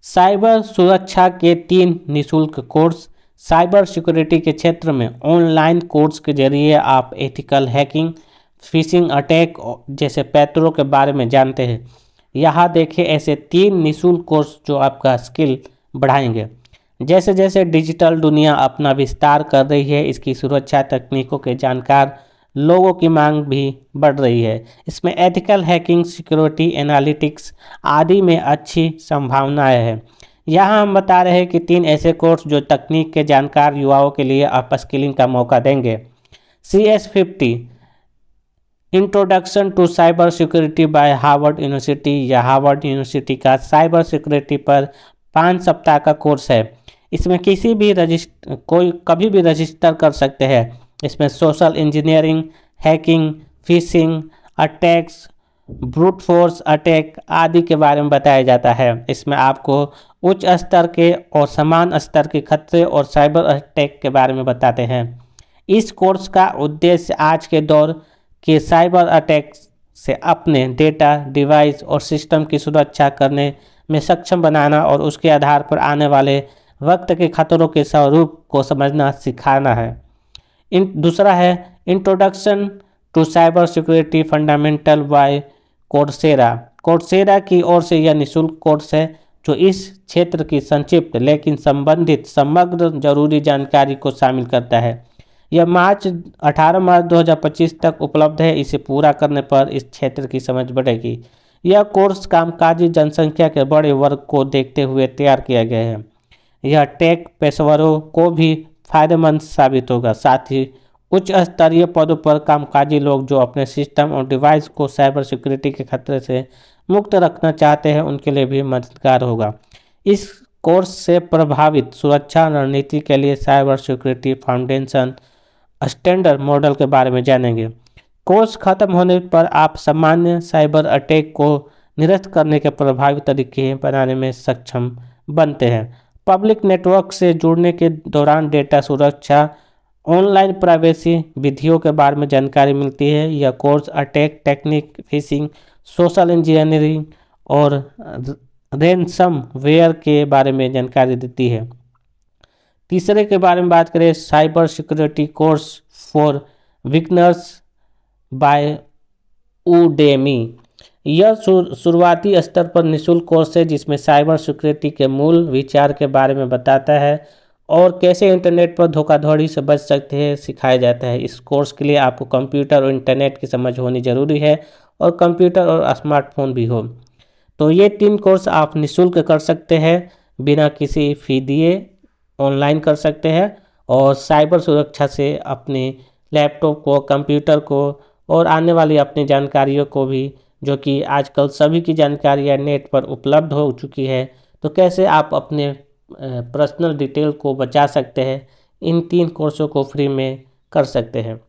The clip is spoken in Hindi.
साइबर सुरक्षा के 3 निःशुल्क कोर्स। साइबर सिक्योरिटी के क्षेत्र में ऑनलाइन कोर्स के जरिए आप एथिकल हैकिंग, फिशिंग अटैक जैसे पैतरों के बारे में जानते हैं। यहाँ देखिए ऐसे 3 निःशुल्क कोर्स जो आपका स्किल बढ़ाएंगे। जैसे जैसे डिजिटल दुनिया अपना विस्तार कर रही है, इसकी सुरक्षा तकनीकों के जानकार लोगों की मांग भी बढ़ रही है। इसमें एथिकल हैकिंग, सिक्योरिटी एनालिटिक्स आदि में अच्छी संभावनाएं हैं। यहाँ हम बता रहे हैं कि 3 ऐसे कोर्स जो तकनीक के जानकार युवाओं के लिए अपस्किलिंग का मौका देंगे। CS50 introduction to cyber security by Harvard University, या हार्वर्ड यूनिवर्सिटी का साइबर सिक्योरिटी पर 5 सप्ताह का कोर्स है। इसमें कोई कभी भी रजिस्टर कर सकते हैं। इसमें social engineering, hacking, phishing attacks, brute force attack आदि के बारे में बताया जाता है। इसमें आपको उच्च स्तर के और समान स्तर के खतरे और साइबर अटैक के बारे में बताते हैं। इस कोर्स का उद्देश्य आज के दौर के साइबर अटैक से अपने डेटा, डिवाइस और सिस्टम की सुरक्षा करने में सक्षम बनाना और उसके आधार पर आने वाले वक्त के खतरों के स्वरूप को समझना सिखाना है। दूसरा है introduction to cyber security fundamental by Coursera. Coursera की ओर से यह निःशुल्क कोर्स है जो इस क्षेत्र की संक्षिप्त लेकिन संबंधित समग्र जरूरी जानकारी को शामिल करता है। यह 18 मार्च 2025 तक उपलब्ध है। इसे पूरा करने पर इस क्षेत्र की समझ बढ़ेगी। यह कोर्स कामकाजी जनसंख्या के बड़े वर्ग को देखते हुए तैयार किया गया है। यह टेक पेशेवरों को भी फायदेमंद साबित होगा। साथ ही उच्च स्तरीय पदों पर कामकाजी लोग जो अपने सिस्टम और डिवाइस को साइबर सिक्योरिटी के खतरे से मुक्त रखना चाहते हैं, उनके लिए भी मददगार होगा। इस कोर्स से प्रभावित सुरक्षा रणनीति के लिए cyber security foundation standard model के बारे में जानेंगे। कोर्स खत्म होने पर आप सामान्य साइबर अटैक को निरस्त करने के प्रभावी तरीके बनाने में सक्षम बनते हैं। पब्लिक नेटवर्क से जुड़ने के दौरान डेटा सुरक्षा, ऑनलाइन प्राइवेसी विधियों के बारे में जानकारी मिलती है। यह course attack technique, fishing, social engineering और रैनसमवेयर के बारे में जानकारी देती है। तीसरे के बारे में बात करें, cyber security course for beginners by Udemy. यह शुरुआती स्तर पर निःशुल्क कोर्स है जिसमें साइबर सिक्योरिटी के मूल विचार के बारे में बताता है और कैसे इंटरनेट पर धोखाधड़ी से बच सकते हैं सिखाया जाता है। इस कोर्स के लिए आपको कंप्यूटर और इंटरनेट की समझ होनी जरूरी है और कंप्यूटर और स्मार्टफोन भी हो। तो ये 3 कोर्स आप निःशुल्क कर सकते हैं, बिना किसी फी दिए ऑनलाइन कर सकते हैं और साइबर सुरक्षा से अपने लैपटॉप को, कंप्यूटर को और आने वाली अपनी जानकारियों को भी, जो कि आजकल सभी की जानकारियाँ नेट पर उपलब्ध हो चुकी है, तो कैसे आप अपने पर्सनल डिटेल को बचा सकते हैं, इन 3 कोर्सों को फ्री में कर सकते हैं।